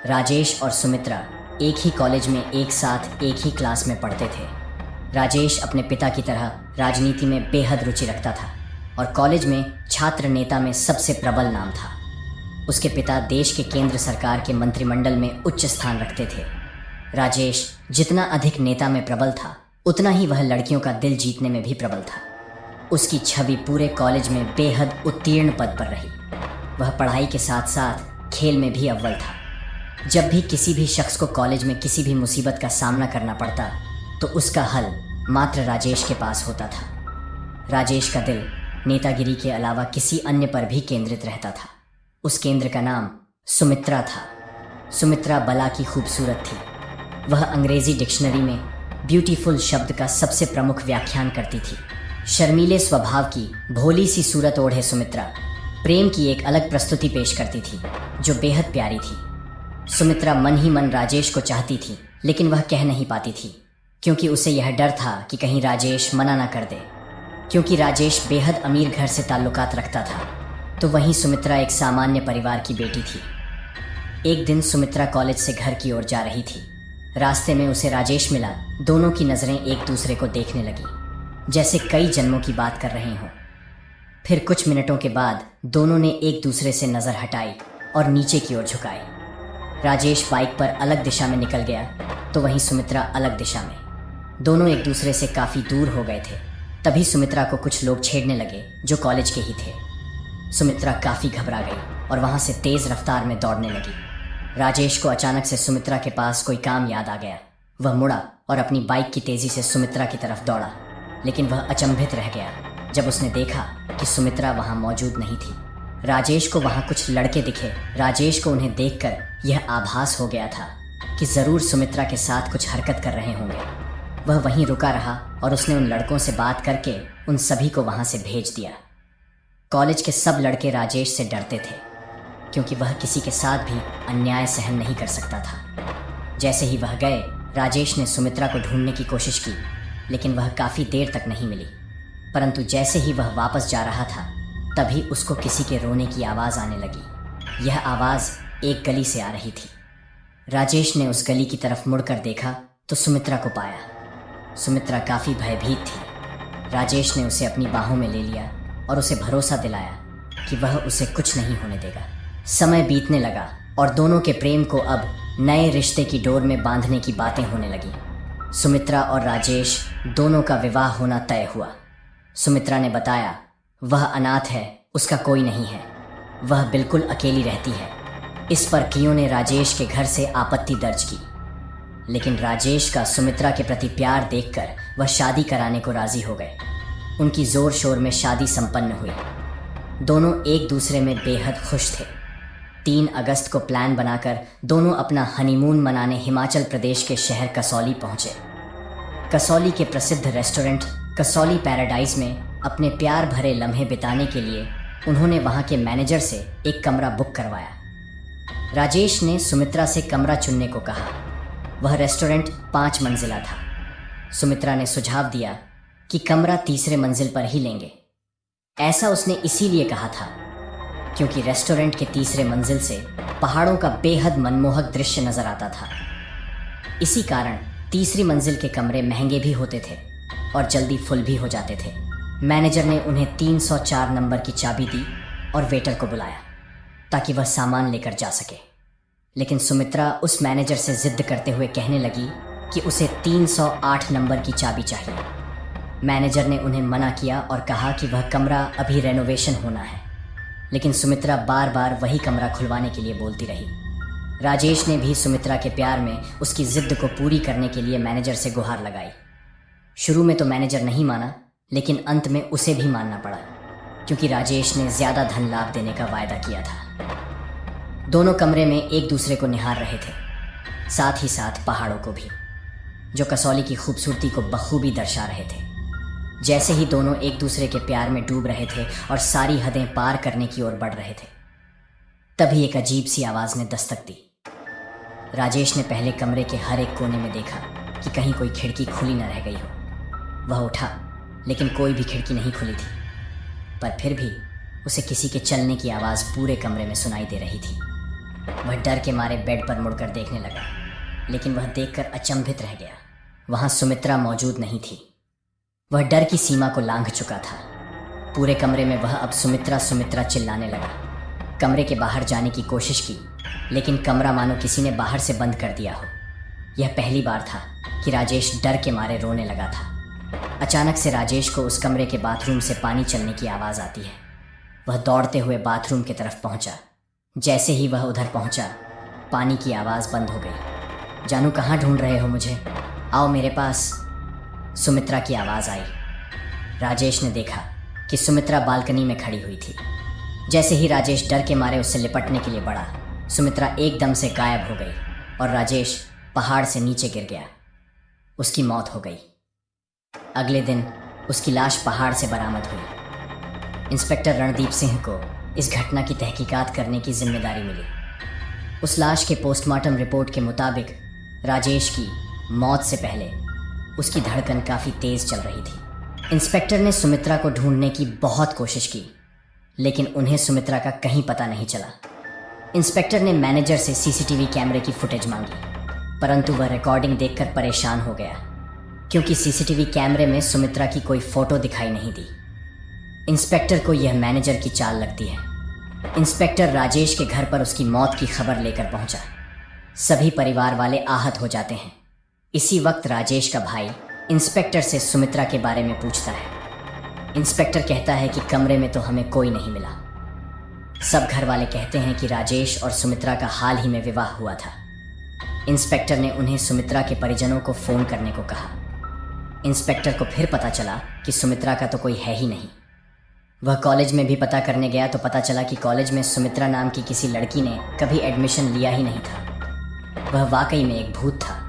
राजेश और सुमित्रा एक ही कॉलेज में एक साथ एक ही क्लास में पढ़ते थे। राजेश अपने पिता की तरह राजनीति में बेहद रुचि रखता था और कॉलेज में छात्र नेता में सबसे प्रबल नाम था। उसके पिता देश के केंद्र सरकार के मंत्रिमंडल में उच्च स्थान रखते थे। राजेश जितना अधिक नेता में प्रबल था, उतना ही वह लड़कियों का दिल जीतने में भी प्रबल था। उसकी छवि पूरे कॉलेज में बेहद उत्तीर्ण पद पर रही। वह पढ़ाई के साथ साथ खेल में भी अव्वल था। जब भी किसी भी शख्स को कॉलेज में किसी भी मुसीबत का सामना करना पड़ता, तो उसका हल मात्र राजेश के पास होता था। राजेश का दिल नेतागिरी के अलावा किसी अन्य पर भी केंद्रित रहता था। उस केंद्र का नाम सुमित्रा था। सुमित्रा बला की खूबसूरत थी। वह अंग्रेजी डिक्शनरी में ब्यूटीफुल शब्द का सबसे प्रमुख व्याख्यान करती थी। शर्मीले स्वभाव की भोली सी सूरत ओढ़े सुमित्रा प्रेम की एक अलग प्रस्तुति पेश करती थी, जो बेहद प्यारी थी। सुमित्रा मन ही मन राजेश को चाहती थी, लेकिन वह कह नहीं पाती थी, क्योंकि उसे यह डर था कि कहीं राजेश मना ना कर दे। क्योंकि राजेश बेहद अमीर घर से ताल्लुकात रखता था, तो वहीं सुमित्रा एक सामान्य परिवार की बेटी थी। एक दिन सुमित्रा कॉलेज से घर की ओर जा रही थी। रास्ते में उसे राजेश मिला। दोनों की नज़रें एक दूसरे को देखने लगी, जैसे कई जन्मों की बात कर रहे हों। फिर कुछ मिनटों के बाद दोनों ने एक दूसरे से नज़र हटाई और नीचे की ओर झुकाई। राजेश बाइक पर अलग दिशा में निकल गया, तो वहीं सुमित्रा अलग दिशा में। दोनों एक दूसरे से काफ़ी दूर हो गए थे। तभी सुमित्रा को कुछ लोग छेड़ने लगे, जो कॉलेज के ही थे। सुमित्रा काफ़ी घबरा गई और वहाँ से तेज़ रफ्तार में दौड़ने लगी। राजेश को अचानक से सुमित्रा के पास कोई काम याद आ गया। वह मुड़ा और अपनी बाइक की तेज़ी से सुमित्रा की तरफ दौड़ा, लेकिन वह अचंभित रह गया जब उसने देखा कि सुमित्रा वहाँ मौजूद नहीं थी। राजेश को वहाँ कुछ लड़के दिखे। राजेश को उन्हें देखकर यह आभास हो गया था कि ज़रूर सुमित्रा के साथ कुछ हरकत कर रहे होंगे। वह वहीं रुका रहा और उसने उन लड़कों से बात करके उन सभी को वहाँ से भेज दिया। कॉलेज के सब लड़के राजेश से डरते थे, क्योंकि वह किसी के साथ भी अन्याय सहन नहीं कर सकता था। जैसे ही वह गए, राजेश ने सुमित्रा को ढूंढने की कोशिश की, लेकिन वह काफ़ी देर तक नहीं मिली। परंतु जैसे ही वह वापस जा रहा था, तभी उसको किसी के रोने की आवाज़ आने लगी। यह आवाज़ एक गली से आ रही थी। राजेश ने उस गली की तरफ मुड़कर देखा तो सुमित्रा को पाया। सुमित्रा काफ़ी भयभीत थी। राजेश ने उसे अपनी बाहों में ले लिया और उसे भरोसा दिलाया कि वह उसे कुछ नहीं होने देगा। समय बीतने लगा और दोनों के प्रेम को अब नए रिश्ते की डोर में बांधने की बातें होने लगी। सुमित्रा और राजेश दोनों का विवाह होना तय हुआ। सुमित्रा ने बताया, वह अनाथ है, उसका कोई नहीं है, वह बिल्कुल अकेली रहती है। इस पर कियों ने राजेश के घर से आपत्ति दर्ज की, लेकिन राजेश का सुमित्रा के प्रति प्यार देखकर वह शादी कराने को राजी हो गए। उनकी जोर शोर में शादी संपन्न हुई। दोनों एक दूसरे में बेहद खुश थे। 3 अगस्त को प्लान बनाकर दोनों अपना हनीमून मनाने हिमाचल प्रदेश के शहर कसौली पहुंचे। कसौली के प्रसिद्ध रेस्टोरेंट कसौली पैराडाइज में अपने प्यार भरे लम्हे बिताने के लिए उन्होंने वहां के मैनेजर से एक कमरा बुक करवाया। राजेश ने सुमित्रा से कमरा चुनने को कहा। वह रेस्टोरेंट 5 मंजिला था। सुमित्रा ने सुझाव दिया कि कमरा तीसरे मंजिल पर ही लेंगे। ऐसा उसने इसीलिए कहा था क्योंकि रेस्टोरेंट के तीसरे मंजिल से पहाड़ों का बेहद मनमोहक दृश्य नजर आता था। इसी कारण तीसरी मंजिल के कमरे महंगे भी होते थे और जल्दी फुल भी हो जाते थे। मैनेजर ने उन्हें 304 नंबर की चाबी दी और वेटर को बुलाया ताकि वह सामान लेकर जा सके। लेकिन सुमित्रा उस मैनेजर से जिद करते हुए कहने लगी कि उसे 308 नंबर की चाबी चाहिए। मैनेजर ने उन्हें मना किया और कहा कि वह कमरा अभी रेनोवेशन होना है, लेकिन सुमित्रा बार बार वही कमरा खुलवाने के लिए बोलती रही। राजेश ने भी सुमित्रा के प्यार में उसकी जिद को पूरी करने के लिए मैनेजर से गुहार लगाई। शुरू में तो मैनेजर नहीं माना, लेकिन अंत में उसे भी मानना पड़ा, क्योंकि राजेश ने ज़्यादा धन लाभ देने का वायदा किया था। दोनों कमरे में एक दूसरे को निहार रहे थे, साथ ही साथ पहाड़ों को भी, जो कसौली की खूबसूरती को बखूबी दर्शा रहे थे। जैसे ही दोनों एक दूसरे के प्यार में डूब रहे थे और सारी हदें पार करने की ओर बढ़ रहे थे, तभी एक अजीब सी आवाज़ ने दस्तक दी। राजेश ने पहले कमरे के हर एक कोने में देखा कि कहीं कोई खिड़की खुली न रह गई हो। वह उठा, लेकिन कोई भी खिड़की नहीं खुली थी। पर फिर भी उसे किसी के चलने की आवाज़ पूरे कमरे में सुनाई दे रही थी। वह डर के मारे बेड पर मुड़कर देखने लगा, लेकिन वह देखकर अचंभित रह गया। वहां सुमित्रा मौजूद नहीं थी। वह डर की सीमा को लांघ चुका था। पूरे कमरे में वह अब सुमित्रा सुमित्रा चिल्लाने लगा। कमरे के बाहर जाने की कोशिश की, लेकिन कमरा मानो किसी ने बाहर से बंद कर दिया हो। यह पहली बार था कि राजेश डर के मारे रोने लगा था। अचानक से राजेश को उस कमरे के बाथरूम से पानी चलने की आवाज़ आती है। वह दौड़ते हुए बाथरूम की तरफ पहुंचा। जैसे ही वह उधर पहुंचा, पानी की आवाज़ बंद हो गई। जानू, कहाँ ढूंढ रहे हो मुझे? आओ मेरे पास, सुमित्रा की आवाज़ आई। राजेश ने देखा कि सुमित्रा बालकनी में खड़ी हुई थी। जैसे ही राजेश डर के मारे उससे लिपटने के लिए बढ़ा, सुमित्रा एकदम से गायब हो गई और राजेश पहाड़ से नीचे गिर गया। उसकी मौत हो गई। अगले दिन उसकी लाश पहाड़ से बरामद हुई। इंस्पेक्टर रणदीप सिंह को इस घटना की तहकीकात करने की जिम्मेदारी मिली। उस लाश के पोस्टमार्टम रिपोर्ट के मुताबिक राजेश की मौत से पहले उसकी धड़कन काफ़ी तेज़ चल रही थी। इंस्पेक्टर ने सुमित्रा को ढूंढने की बहुत कोशिश की, लेकिन उन्हें सुमित्रा का कहीं पता नहीं चला। इंस्पेक्टर ने मैनेजर से सीसीटीवी कैमरे की फुटेज मांगी, परंतु वह रिकॉर्डिंग देखकर परेशान हो गया, क्योंकि सीसीटीवी कैमरे में सुमित्रा की कोई फोटो दिखाई नहीं दी। इंस्पेक्टर को यह मैनेजर की चाल लगती है। इंस्पेक्टर राजेश के घर पर उसकी मौत की खबर लेकर पहुंचा। सभी परिवार वाले आहत हो जाते हैं। इसी वक्त राजेश का भाई इंस्पेक्टर से सुमित्रा के बारे में पूछता है। इंस्पेक्टर कहता है कि कमरे में तो हमें कोई नहीं मिला। सब घर वाले कहते हैं कि राजेश और सुमित्रा का हाल ही में विवाह हुआ था। इंस्पेक्टर ने उन्हें सुमित्रा के परिजनों को फ़ोन करने को कहा। इंस्पेक्टर को फिर पता चला कि सुमित्रा का तो कोई है ही नहीं। वह कॉलेज में भी पता करने गया तो पता चला कि कॉलेज में सुमित्रा नाम की किसी लड़की ने कभी एडमिशन लिया ही नहीं था। वह वाकई में एक भूत था।